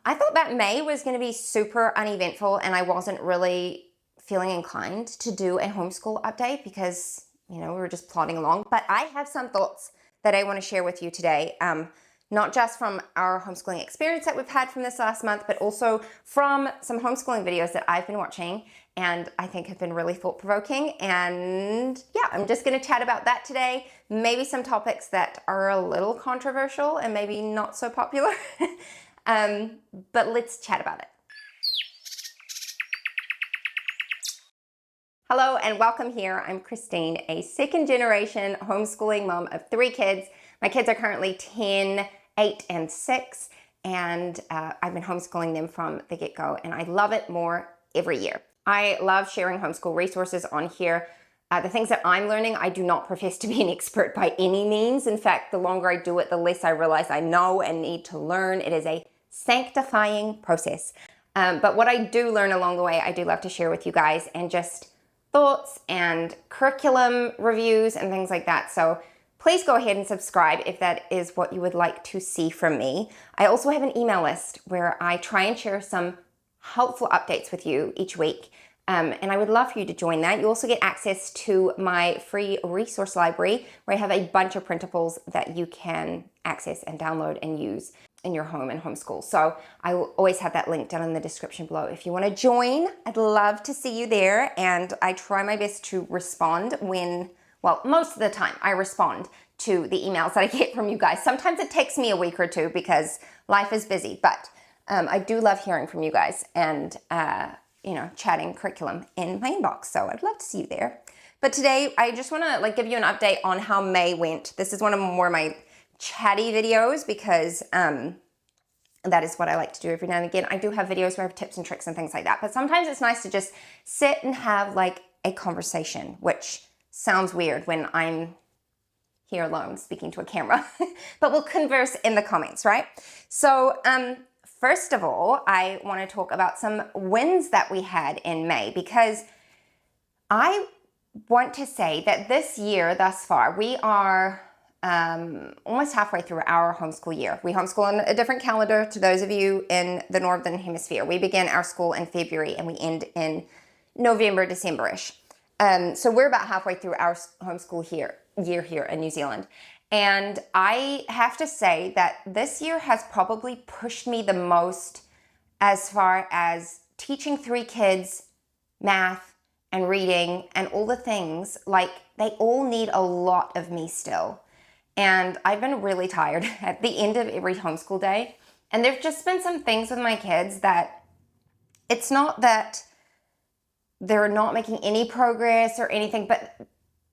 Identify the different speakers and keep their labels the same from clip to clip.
Speaker 1: I thought that May was going to be super uneventful, and I wasn't really feeling inclined to do a homeschool update because, we were just plodding along. But I have some thoughts that I want to share with you today, not just from our homeschooling experience that we've had from this last month, but also from some homeschooling videos that I've been watching and I think have been really thought-provoking. And yeah, I'm just going to chat about that today. Maybe some topics that are a little controversial and maybe not so popular. But let's chat about it. Hello and welcome here. I'm Christine, a second-generation homeschooling mom of 3 kids. My kids are currently 10, 8, and 6, and I've been homeschooling them from the get-go, and I love it more every year. I love sharing homeschool resources on here. The things that I'm learning, I do not profess to be an expert by any means. In fact, the longer I do it, the less I realize I know and need to learn. It is a sanctifying process. But what I do learn along the way, I do love to share with you guys, and just thoughts and curriculum reviews and things like that. So please go ahead and subscribe if that is what you would like to see from me. I also have an email list where I try and share some helpful updates with you each week. And I would love for you to join that. You also get access to my free resource library where I have a bunch of printables that you can access and download and use in your home and homeschool. So I will always have that link down in the description below. If you want to join, I'd love to see you there. And I try my best to respond most of the time I respond to the emails that I get from you guys. Sometimes it takes me a week or two because life is busy, but I do love hearing from you guys and chatting curriculum in my inbox. So I'd love to see you there. But today I just want to give you an update on how May went. This is one of my chatty videos because that is what I like to do every now and again. I do have videos where I have tips and tricks and things like that, but sometimes it's nice to just sit and have a conversation, which sounds weird when I'm here alone speaking to a camera, but we'll converse in the comments, right? So first of all, I want to talk about some wins that we had in May, because I want to say that this year thus far, we are almost halfway through our homeschool year. We homeschool on a different calendar to those of you in the Northern Hemisphere. We begin our school in February and we end in November, December-ish. So we're about halfway through our homeschool year here in New Zealand. And I have to say that this year has probably pushed me the most as far as teaching 3 kids math and reading and all the things. They all need a lot of me still. And I've been really tired at the end of every homeschool day. And there've just been some things with my kids that it's not that they're not making any progress or anything, but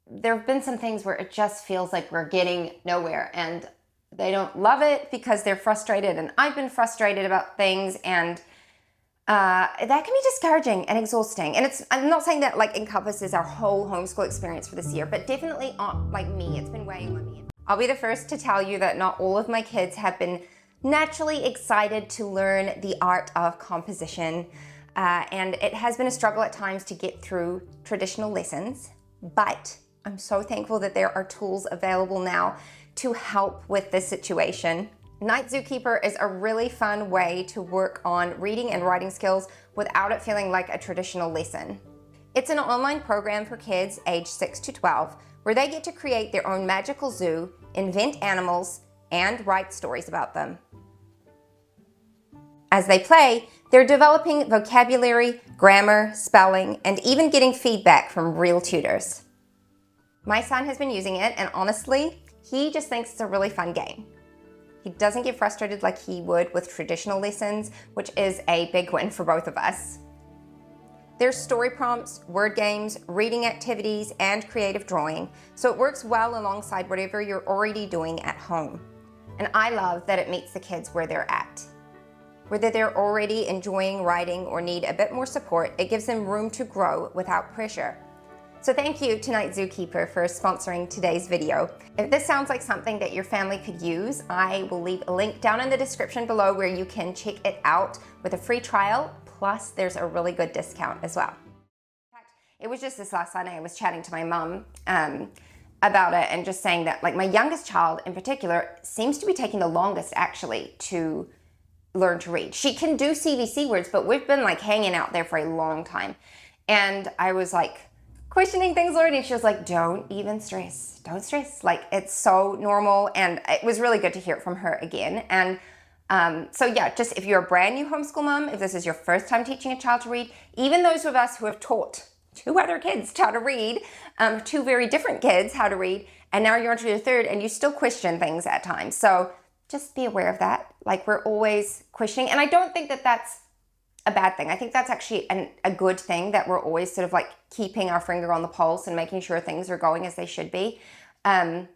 Speaker 1: there have been some things where it just feels like we're getting nowhere, and they don't love it because they're frustrated, and I've been frustrated about things, and that can be discouraging and exhausting. And I'm not saying that encompasses our whole homeschool experience for this year, but definitely on me, it's been weighing on me. I'll be the first to tell you that not all of my kids have been naturally excited to learn the art of composition. And it has been a struggle at times to get through traditional lessons, but I'm so thankful that there are tools available now to help with this situation. Night Zookeeper is a really fun way to work on reading and writing skills without it feeling like a traditional lesson. It's an online program for kids aged 6 to 12 where they get to create their own magical zoo, invent animals, and write stories about them. As they play, they're developing vocabulary, grammar, spelling, and even getting feedback from real tutors. My son has been using it, and honestly, he just thinks it's a really fun game. He doesn't get frustrated like he would with traditional lessons, which is a big win for both of us. There's story prompts, word games, reading activities, and creative drawing, so it works well alongside whatever you're already doing at home. And I love that it meets the kids where they're at. Whether they're already enjoying writing or need a bit more support, it gives them room to grow without pressure. So thank you to Night Zookeeper for sponsoring today's video. If this sounds like something that your family could use, I will leave a link down in the description below where you can check it out with a free trial, plus there's a really good discount as well. In fact, it was just this last Sunday I was chatting to my mom about it and just saying that my youngest child in particular seems to be taking the longest actually to learn to read. She can do CVC words, but we've been like hanging out there for a long time. And I was like questioning things already. And she was like, don't even stress. Don't stress. Like, it's so normal. And it was really good to hear it from her again. And so yeah, just if you're a brand new homeschool mom, if this is your first time teaching a child to read, even those of us who have taught 2 other kids how to read, 2 very different kids how to read, and now you're onto your 3rd and you still question things at times. So just be aware of that. Like, we're always questioning. And I don't think that that's a bad thing. I think that's actually a good thing, that we're always sort of like keeping our finger on the pulse and making sure things are going as they should be. But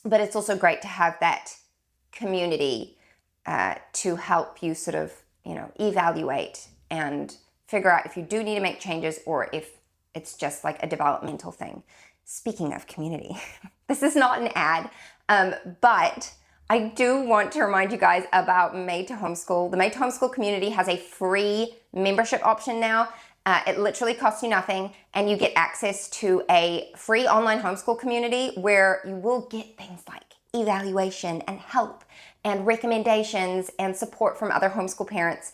Speaker 1: it's also great to have that community to help you sort of, evaluate and figure out if you do need to make changes or if it's just like a developmental thing. Speaking of community, this is not an ad, but I do want to remind you guys about Made to Homeschool. The Made to Homeschool community has a free membership option now. It literally costs you nothing, and you get access to a free online homeschool community where you will get things like evaluation and help and recommendations and support from other homeschool parents.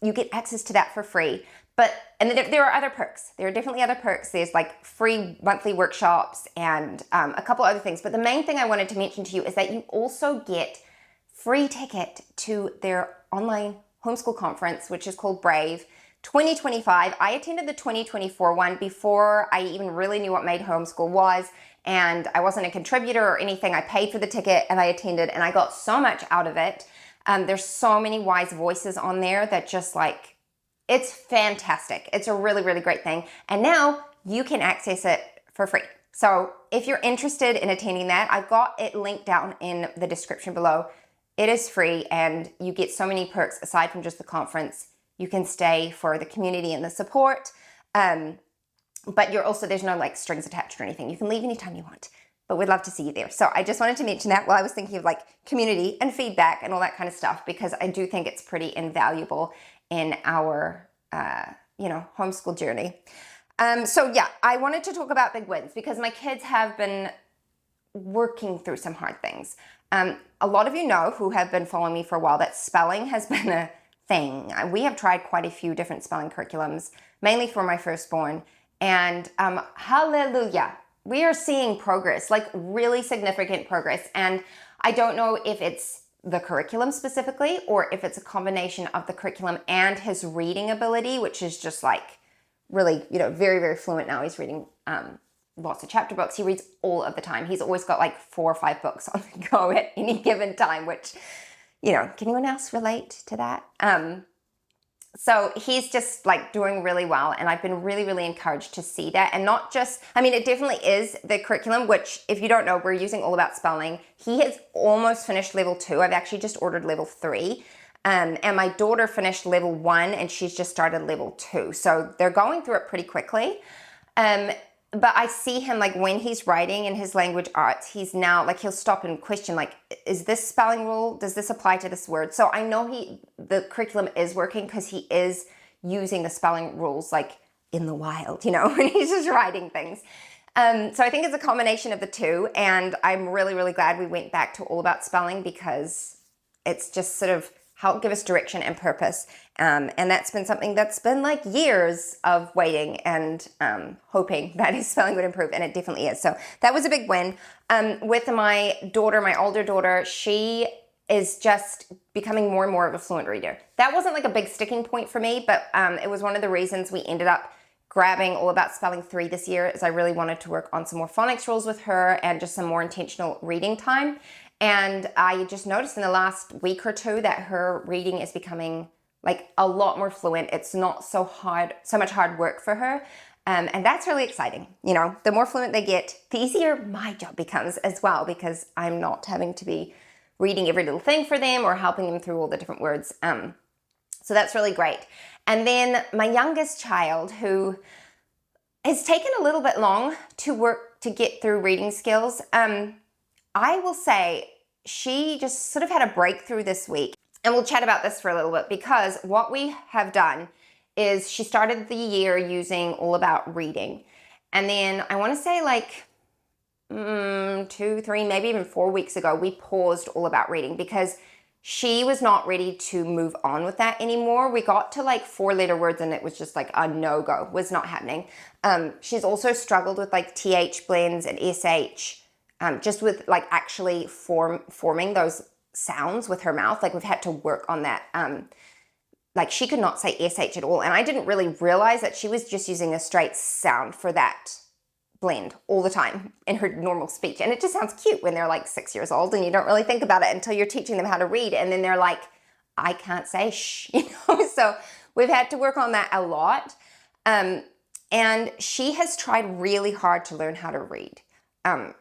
Speaker 1: You get access to that for free. And then there are other perks. There are definitely other perks. There's like free monthly workshops and a couple other things. But the main thing I wanted to mention to you is that you also get free ticket to their online homeschool conference, which is called Brave 2025. I attended the 2024 one before I even really knew what Made Homeschool was. And I wasn't a contributor or anything. I paid for the ticket and I attended, and I got so much out of it. There's so many wise voices on there that just like, it's fantastic. It's a really, really great thing. And now you can access it for free. So if you're interested in attending that, I've got it linked down in the description below. It is free and you get so many perks aside from just the conference. You can stay for the community and the support. But there's no like strings attached or anything. You can leave anytime you want, but we'd love to see you there. So I just wanted to mention that while I was thinking of like community and feedback and all that kind of stuff, because I do think it's pretty invaluable in our, homeschool journey. So yeah, I wanted to talk about big wins because my kids have been working through some hard things. A lot of you know who have been following me for a while that spelling has been a thing. We have tried quite a few different spelling curriculums, mainly for my firstborn, and hallelujah, we are seeing progress, like really significant progress. And I don't know if it's the curriculum specifically, or if it's a combination of the curriculum and his reading ability, which is just like really, very, very fluent now. He's reading lots of chapter books. He reads all of the time. He's always got like 4 or 5 books on the go at any given time, which, can anyone else relate to that? So he's just like doing really well, and I've been really, really encouraged to see that. And not just, it definitely is the curriculum, which if you don't know, we're using All About Spelling. He has almost finished level 2. I've actually just ordered level 3. And my daughter finished level 1 and she's just started level 2. So they're going through it pretty quickly. But I see him like when he's writing in his language arts, he's now like, he'll stop and question like, is this spelling rule? Does this apply to this word? So I know the curriculum is working because he is using the spelling rules like in the wild, when he's just writing things. So I think it's a combination of the two. And I'm really, really glad we went back to All About Spelling because it's just sort of helped give us direction and purpose. And that's been something that's been like years of waiting and hoping that his spelling would improve, and it definitely is. So that was a big win. With my daughter, my older daughter, she is just becoming more and more of a fluent reader. That wasn't like a big sticking point for me, but it was one of the reasons we ended up grabbing All About Spelling 3 this year, is I really wanted to work on some more phonics rules with her and just some more intentional reading time. And I just noticed in the last week or 2 that her reading is becoming like a lot more fluent. It's not so much hard work for her. And that's really exciting. The more fluent they get, the easier my job becomes as well, because I'm not having to be reading every little thing for them or helping them through all the different words. So that's really great. And then my youngest child, who has taken a little bit long to get through reading skills, I will say she just sort of had a breakthrough this week. And we'll chat about this for a little bit, because what we have done is she started the year using All About Reading. And then I want to say like 2, 3, maybe even 4 weeks ago, we paused All About Reading because she was not ready to move on with that anymore. We got to like 4-letter words and it was just like a no-go, was not happening. She's also struggled with like TH blends and SH, just with like actually forming those sounds with her mouth. Like we've had to work on that. Like she could not say SH at all. And I didn't really realize that she was just using a straight sound for that blend all the time in her normal speech. And it just sounds cute when they're like 6 years old and you don't really think about it until you're teaching them how to read. And then they're like, I can't say shh, you know? So we've had to work on that a lot. And she has tried really hard to learn how to read.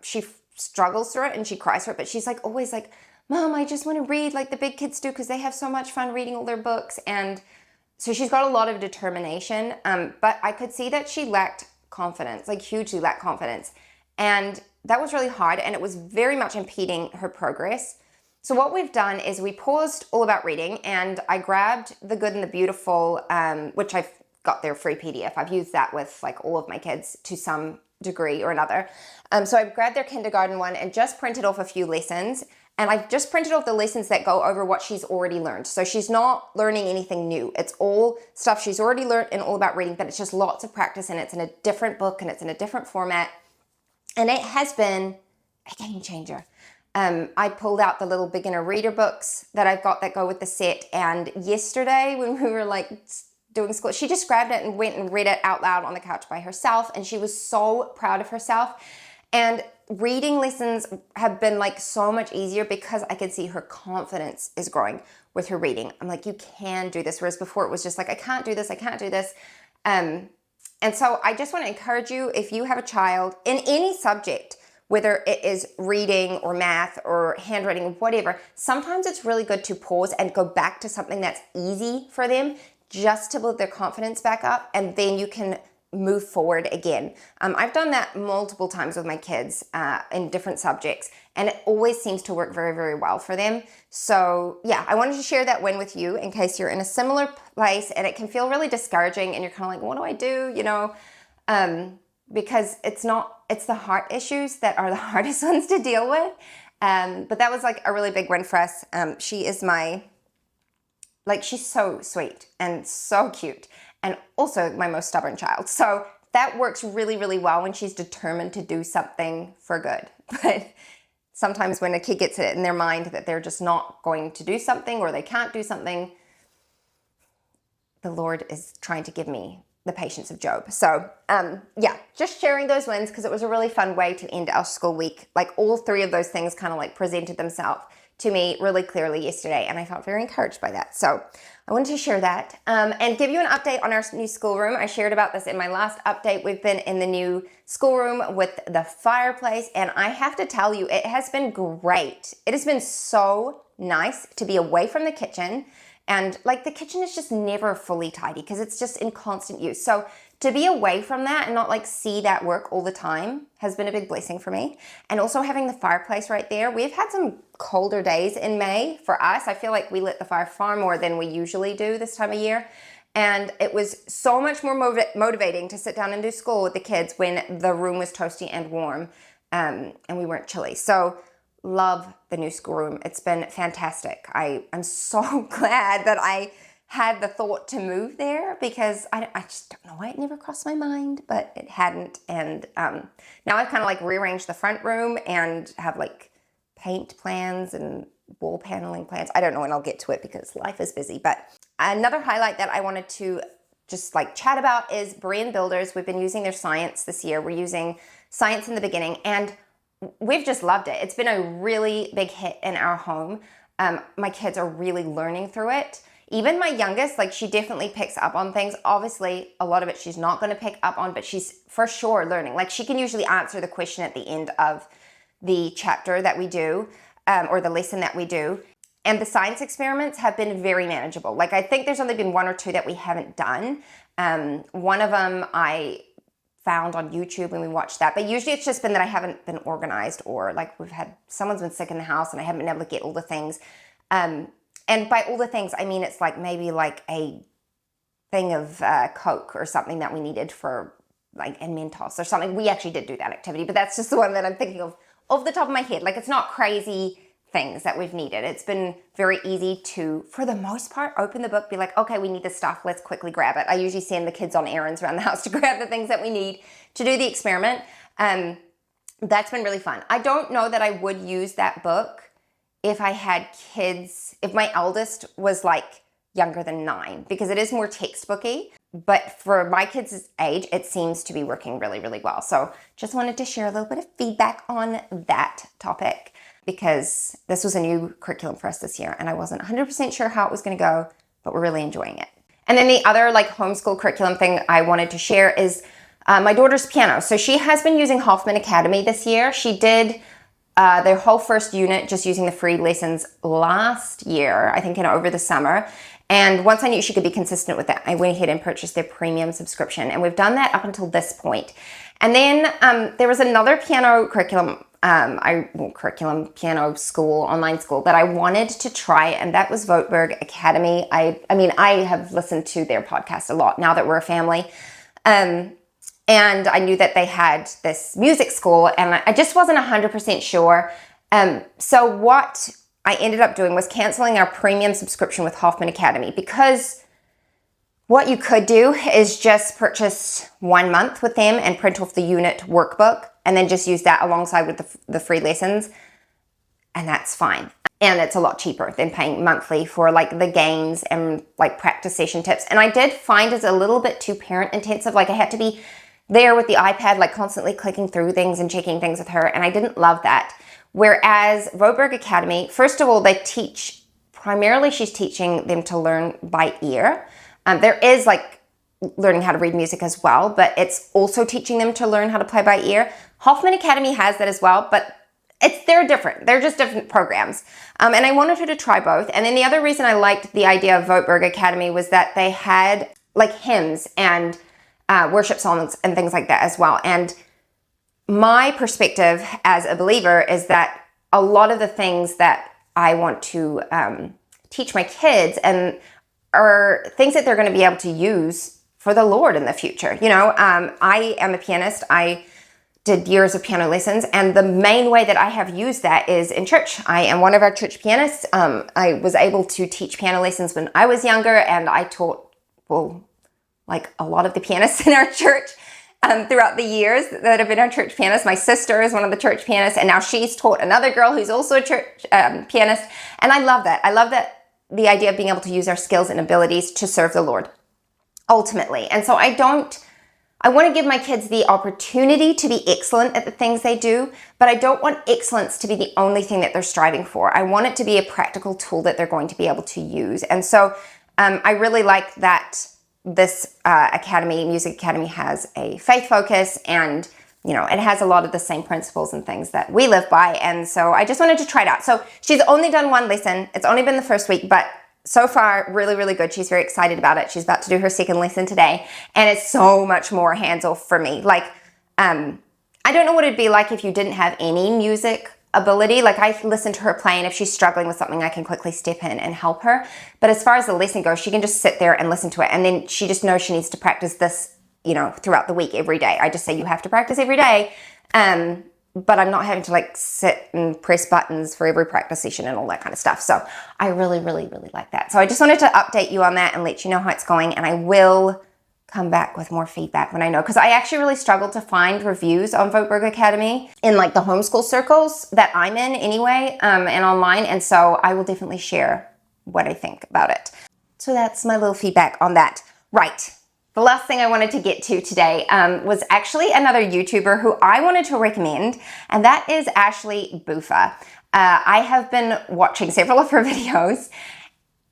Speaker 1: She struggles through it and she cries through it, but she's like always like, Mom, I just want to read like the big kids do because they have so much fun reading all their books. And so she's got a lot of determination, but I could see that she lacked confidence, like hugely lacked confidence. And that was really hard and it was very much impeding her progress. So what we've done is we paused All About Reading and I grabbed The Good and the Beautiful, which I've got their free PDF. I've used that with like all of my kids to some degree or another. So I grabbed their kindergarten one and just printed off a few lessons. And I've just printed off the lessons that go over what she's already learned. So she's not learning anything new. It's all stuff she's already learned and All About Reading, but it's just lots of practice and it's in a different book and it's in a different format. And it has been a game changer. I pulled out the little beginner reader books that I've got that go with the set. And yesterday when we were like doing school, she just grabbed it and went and read it out loud on the couch by herself. And she was so proud of herself. And reading lessons have been like so much easier because I could see her confidence is growing with her reading. I'm like, you can do this. Whereas before it was just like, I can't do this. I can't do this. And so I just want to encourage you, if you have a child in any subject, whether it is reading or math or handwriting, whatever, sometimes it's really good to pause and go back to something that's easy for them just to build their confidence back up. And then you can move forward again. I've done that multiple times with my kids in different subjects, and it always seems to work very, very well for them. So yeah, I wanted to share that win with you in case you're in a similar place and it can feel really discouraging and you're kind of like, what do I do? You know, because it's the heart issues that are the hardest ones to deal with. But that was like a really big win for us. She is she's so sweet and so cute. And also my most stubborn child. So that works really, really well when she's determined to do something for good. But sometimes when a kid gets it in their mind that they're just not going to do something or they can't do something, the Lord is trying to give me the patience of Job. So yeah, just sharing those wins because it was a really fun way to end our school week. Like all three of those things kind of like presented themselves to me really clearly yesterday, and I felt very encouraged by that. So I wanted to share that and give you an update on our new schoolroom. I shared about this in my last update. We've been in the new schoolroom with the fireplace, and I have to tell you, it has been great. It has been so nice to be away from the kitchen, and like the kitchen is just never fully tidy because it's just in constant use. So to be away from that and not like see that work all the time has been a big blessing for me. And also having the fireplace right there. We've had some colder days in May for us. I feel like we lit the fire far more than we usually do this time of year. And it was so much more motivating to sit down and do school with the kids when the room was toasty and warm and we weren't chilly. So love the new schoolroom. It's been fantastic. I'm so glad that I had the thought to move there because I just don't know why it never crossed my mind, but it hadn't. And now I've kind of like rearranged the front room and have like paint plans and wall paneling plans. I don't know when I'll get to it because life is busy. But another highlight that I wanted to just like chat about is Berean Builders. We've been using their science this year. We're using science in the beginning and we've just loved it. It's been a really big hit in our home. My kids are really learning through it. Even my youngest, like she definitely picks up on things. Obviously, a lot of it she's not going to pick up on, but she's for sure learning. Like she can usually answer the question at the end of the chapter that we do or the lesson that we do. And the science experiments have been very manageable. Like I think there's only been one or two that we haven't done. One of them I found on YouTube and we watched that. But usually it's just been that I haven't been organized or like someone's been sick in the house and I haven't been able to get all the things. And by all the things, I mean, it's like maybe like a thing of Coke or something that we needed for like, and Mentos or something. We actually did do that activity, but that's just the one that I'm thinking of off the top of my head. Like it's not crazy things that we've needed. It's been very easy to, for the most part, open the book, be like, okay, we need this stuff, let's quickly grab it. I usually send the kids on errands around the house to grab the things that we need to do the experiment. That's been really fun. I don't know that I would use that book if I had kids, if my eldest was like younger than 9, because it is more textbooky. But for my kids' age, it seems to be working really, really well. So just wanted to share a little bit of feedback on that topic, because this was a new curriculum for us this year and I wasn't 100% sure how it was going to go, but we're really enjoying it. And then the other like homeschool curriculum thing I wanted to share is my daughter's piano. So she has been using Hoffman Academy this year. She did their whole first unit just using the free lessons last year, I think over the summer. And once I knew she could be consistent with that, I went ahead and purchased their premium subscription. And we've done that up until this point. And then there was another piano curriculum, piano school, online school that I wanted to try, and that was Voetberg Academy. I mean, I have listened to their podcast a lot now that we're a family. And I knew that they had this music school, and I just wasn't 100% sure. So what I ended up doing was canceling our premium subscription with Hoffman Academy, because what you could do is just purchase 1 month with them and print off the unit workbook and then just use that alongside with the free lessons. And that's fine. And it's a lot cheaper than paying monthly for like the games and like practice session tips. And I did find it's a little bit too parent intensive. Like I had to be there with the iPad, like constantly clicking through things and checking things with her. And I didn't love that. Whereas Voetberg Academy, first of all, they teach, primarily she's teaching them to learn by ear. There is like learning how to read music as well, but it's also teaching them to learn how to play by ear. Hoffman Academy has that as well, but they're different. They're just different programs. And I wanted her to try both. And then the other reason I liked the idea of Voetberg Academy was that they had like hymns and worship songs and things like that as well. And my perspective as a believer is that a lot of the things that I want to teach my kids and are things that they're going to be able to use for the Lord in the future. You know, I am a pianist. I did years of piano lessons, and the main way that I have used that is in church. I am one of our church pianists. I was able to teach piano lessons when I was younger, and I taught, well, like a lot of the pianists in our church throughout the years that have been our church pianists. My sister is one of the church pianists, and now she's taught another girl who's also a church pianist. And I love that. I love that the idea of being able to use our skills and abilities to serve the Lord ultimately. And so I want to give my kids the opportunity to be excellent at the things they do, but I don't want excellence to be the only thing that they're striving for. I want it to be a practical tool that they're going to be able to use. And so I really like that this music academy has a faith focus, and you know, it has a lot of the same principles and things that we live by. And so I just wanted to try it out. So she's only done one lesson. It's only been the first week, but so far, really, really good. She's very excited about it. She's about to do her second lesson today, and it's so much more hands-off for me. Like, I don't know what it'd be like if you didn't have any music ability. Like, I listen to her play, and if she's struggling with something, I can quickly step in and help her. But as far as the lesson goes, she can just sit there and listen to it, and then she just knows she needs to practice this, you know, throughout the week, every day. I just say, you have to practice every day. But I'm not having to like sit and press buttons for every practice session and all that kind of stuff. So I really, really, really like that. So I just wanted to update you on that and let you know how it's going. And I will come back with more feedback when I know, because I actually really struggled to find reviews on Voetberg Academy in like the homeschool circles that I'm in anyway, and online. And so I will definitely share what I think about it. So that's my little feedback on that. Right. The last thing I wanted to get to today was actually another YouTuber who I wanted to recommend, and that is Ashley Boufa. I have been watching several of her videos,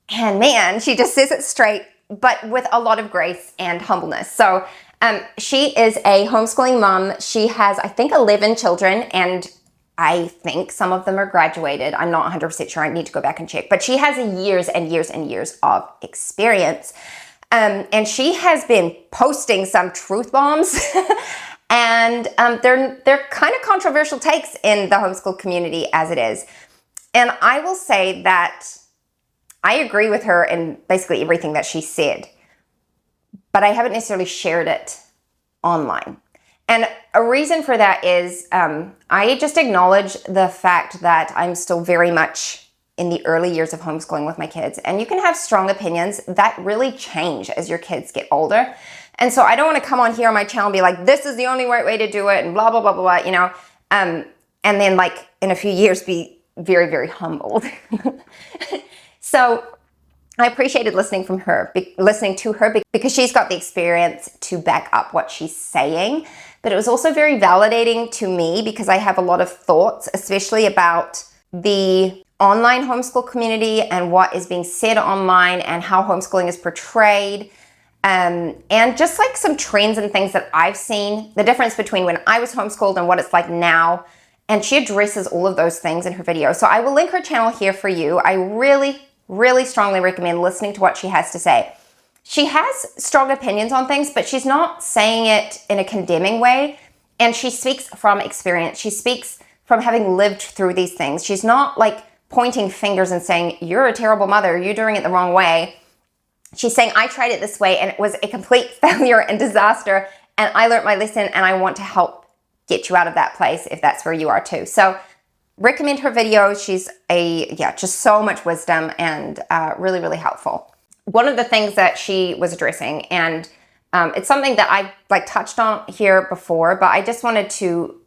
Speaker 1: and man, she just says it straight, but with a lot of grace and humbleness. So she is a homeschooling mom. She has, I think, 11 children, and I think some of them are graduated. I'm not 100% sure. I need to go back and check, but she has years and years and years of experience. And she has been posting some truth bombs and they're kind of controversial takes in the homeschool community as it is. And I will say that I agree with her in basically everything that she said, but I haven't necessarily shared it online. And a reason for that is I just acknowledge the fact that I'm still very much in the early years of homeschooling with my kids. And you can have strong opinions that really change as your kids get older. And so I don't want to come on here on my channel and be like, this is the only right way to do it and blah, blah, blah, blah, blah, you know. And then like in a few years be very, very humbled. So I appreciated listening to her because she's got the experience to back up what she's saying. But it was also very validating to me because I have a lot of thoughts, especially about the online homeschool community and what is being said online and how homeschooling is portrayed. And just like some trends and things that I've seen, the difference between when I was homeschooled and what it's like now. And she addresses all of those things in her video. So I will link her channel here for you. I really, really strongly recommend listening to what she has to say. She has strong opinions on things, but she's not saying it in a condemning way. And she speaks from experience. She speaks from having lived through these things. She's not like pointing fingers and saying, you're a terrible mother, you're doing it the wrong way. She's saying, I tried it this way and it was a complete failure and disaster. And I learned my lesson and I want to help get you out of that place if that's where you are too. So recommend her videos. She's just so much wisdom and really, really helpful. One of the things that she was addressing, and it's something that I like touched on here before, but I just wanted to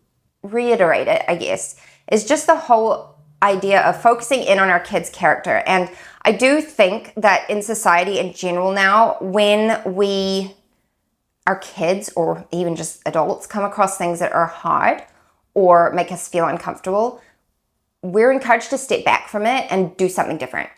Speaker 1: reiterate it, I guess, is just the whole idea of focusing in on our kids' character. And I do think that in society in general now, when our kids or even just adults come across things that are hard or make us feel uncomfortable, we're encouraged to step back from it and do something different.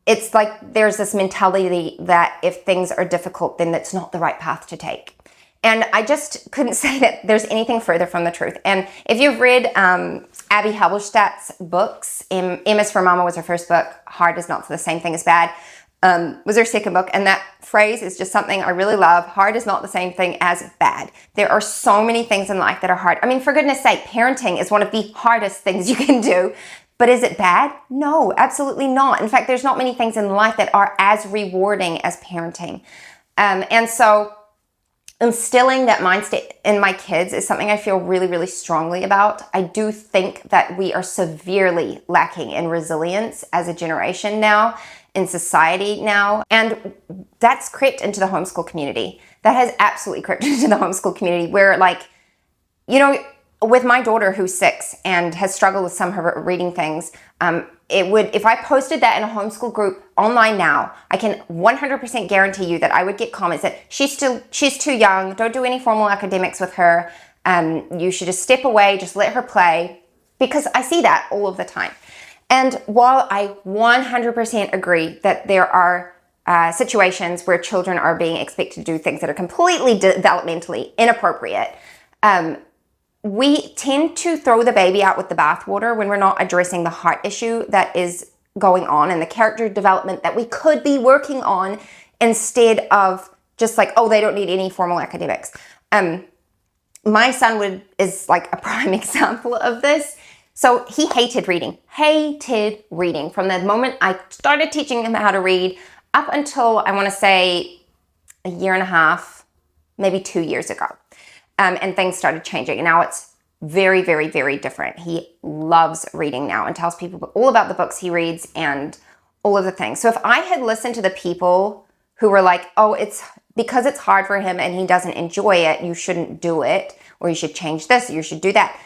Speaker 1: It's like there's this mentality that if things are difficult, then that's not the right path to take. And I just couldn't say that there's anything further from the truth. And if you've read Abby Halberstadt's books, M is for Mama was her first book, Hard is not the same thing as bad, was her second book. And that phrase is just something I really love. Hard is not the same thing as bad. There are so many things in life that are hard. I mean, for goodness sake, parenting is one of the hardest things you can do. But is it bad? No, absolutely not. In fact, there's not many things in life that are as rewarding as parenting. And so instilling that mindset in my kids is something I feel really, really strongly about. I do think that we are severely lacking in resilience as a generation now, in society now, and that's crept into the homeschool community. That has absolutely crept into the homeschool community where, like, you know, with my daughter who's 6 and has struggled with some of her reading things, if I posted that in a homeschool group online now, I can 100% guarantee you that I would get comments that she's too young, don't do any formal academics with her, you should just step away, just let her play, because I see that all of the time. And while I 100% agree that there are situations where children are being expected to do things that are completely developmentally inappropriate, we tend to throw the baby out with the bathwater when we're not addressing the heart issue that is going on and the character development that we could be working on, instead of just like, oh, they don't need any formal academics. My son is like a prime example of this. So he hated reading from the moment I started teaching him how to read up until, I want to say, a year and a half, maybe 2 years ago. And things started changing. And now it's very, very, very different. He loves reading now and tells people all about the books he reads and all of the things. So if I had listened to the people who were like, oh, it's because it's hard for him and he doesn't enjoy it, you shouldn't do it, or you should change this, or you should do that,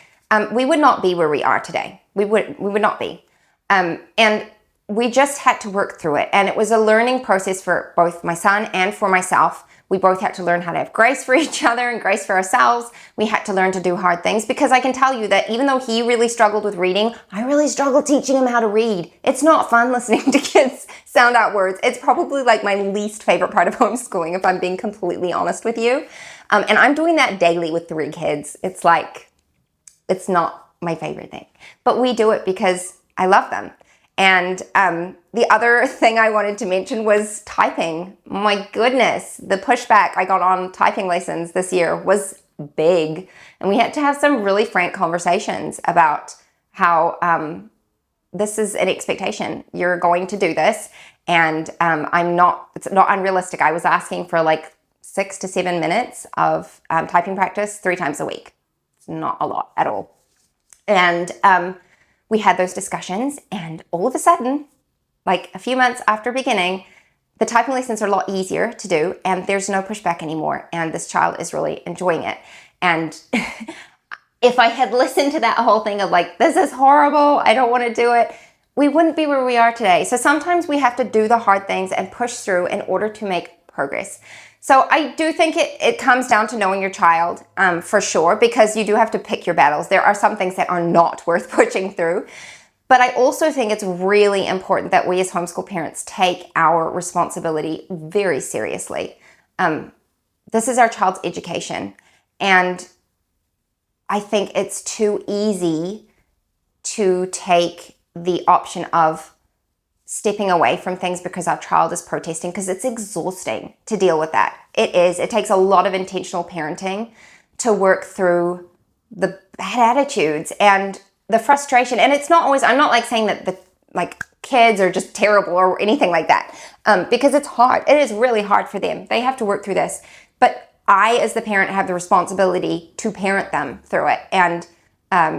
Speaker 1: we would not be where we are today. We would not be. And we just had to work through it. And it was a learning process for both my son and for myself. We both had to learn how to have grace for each other and grace for ourselves. We had to learn to do hard things, because I can tell you that even though he really struggled with reading, I really struggled teaching him how to read. It's not fun listening to kids sound out words. It's probably like my least favorite part of homeschooling, if I'm being completely honest with you. And I'm doing that daily with 3 kids. It's like, it's not my favorite thing, but we do it because I love them. And the other thing I wanted to mention was typing. My goodness, the pushback I got on typing lessons this year was big. And we had to have some really frank conversations about how this is an expectation. You're going to do this. And it's not unrealistic. I was asking for like 6 to 7 minutes of typing practice 3 times a week. It's not a lot at all. And we had those discussions, and all of a sudden, like a few months after beginning, the typing lessons are a lot easier to do, and there's no pushback anymore, and this child is really enjoying it. And if I had listened to that whole thing of like, this is horrible, I don't want to do it, we wouldn't be where we are today. So sometimes we have to do the hard things and push through in order to make progress. So I do think it comes down to knowing your child for sure, because you do have to pick your battles. There are some things that are not worth pushing through. But I also think it's really important that we as homeschool parents take our responsibility very seriously. This is our child's education. And I think it's too easy to take the option of stepping away from things because our child is protesting, because it's exhausting to deal with that. It is. It takes a lot of intentional parenting to work through the bad attitudes and the frustration. And it's not always, I'm not like saying that the kids are just terrible or anything like that, because it's hard. It is really hard for them. They have to work through this. But I, as the parent, have the responsibility to parent them through it. And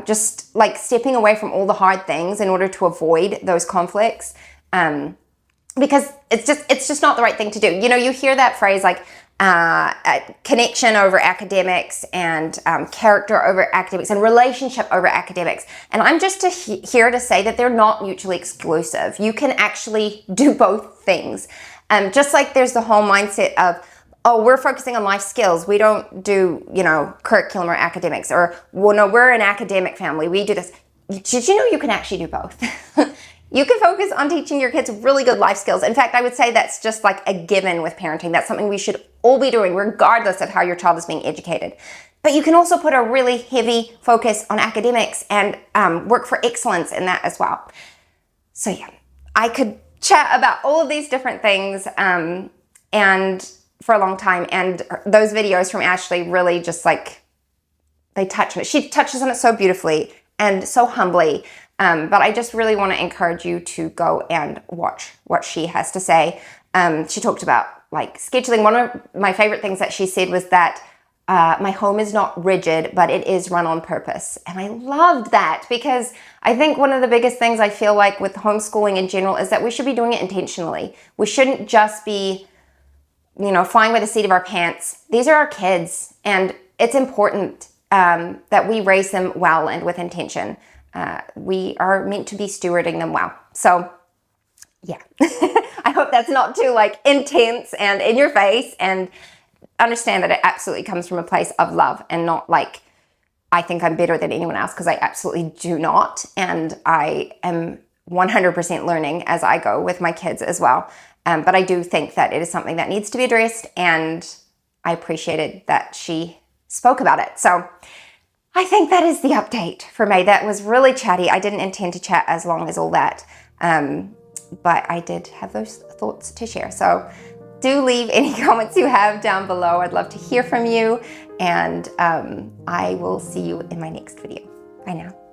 Speaker 1: just like stepping away from all the hard things in order to avoid those conflicts, because it's just not the right thing to do. You know, you hear that phrase like connection over academics, and character over academics, and relationship over academics. And I'm just here to say that they're not mutually exclusive. You can actually do both things. Just like there's the whole mindset of, oh, we're focusing on life skills. We don't do, curriculum or academics. Or, well, no, we're an academic family. We do this. Did you know you can actually do both? You can focus on teaching your kids really good life skills. In fact, I would say that's just like a given with parenting. That's something we should all be doing regardless of how your child is being educated. But you can also put a really heavy focus on academics and work for excellence in that as well. So yeah, I could chat about all of these different things and for a long time. And those videos from Ashley really just like, they touch on it. She touches on it so beautifully and so humbly. But I just really want to encourage you to go and watch what she has to say. She talked about like scheduling. One of my favorite things that she said was that my home is not rigid, but it is run on purpose. And I loved that, because I think one of the biggest things I feel like with homeschooling in general is that we should be doing it intentionally. We shouldn't just be, flying by the seat of our pants. These are our kids, and it's important that we raise them well and with intention. We are meant to be stewarding them well. So yeah, I hope that's not too intense and in your face, and understand that it absolutely comes from a place of love and not like, I think I'm better than anyone else, because I absolutely do not. And I am 100% learning as I go with my kids as well. But I do think that it is something that needs to be addressed, and I appreciated that she spoke about it. So I think that is the update for me. That was really chatty. I didn't intend to chat as long as all that, but I did have those thoughts to share. So do leave any comments you have down below. I'd love to hear from you, and I will see you in my next video. Bye now.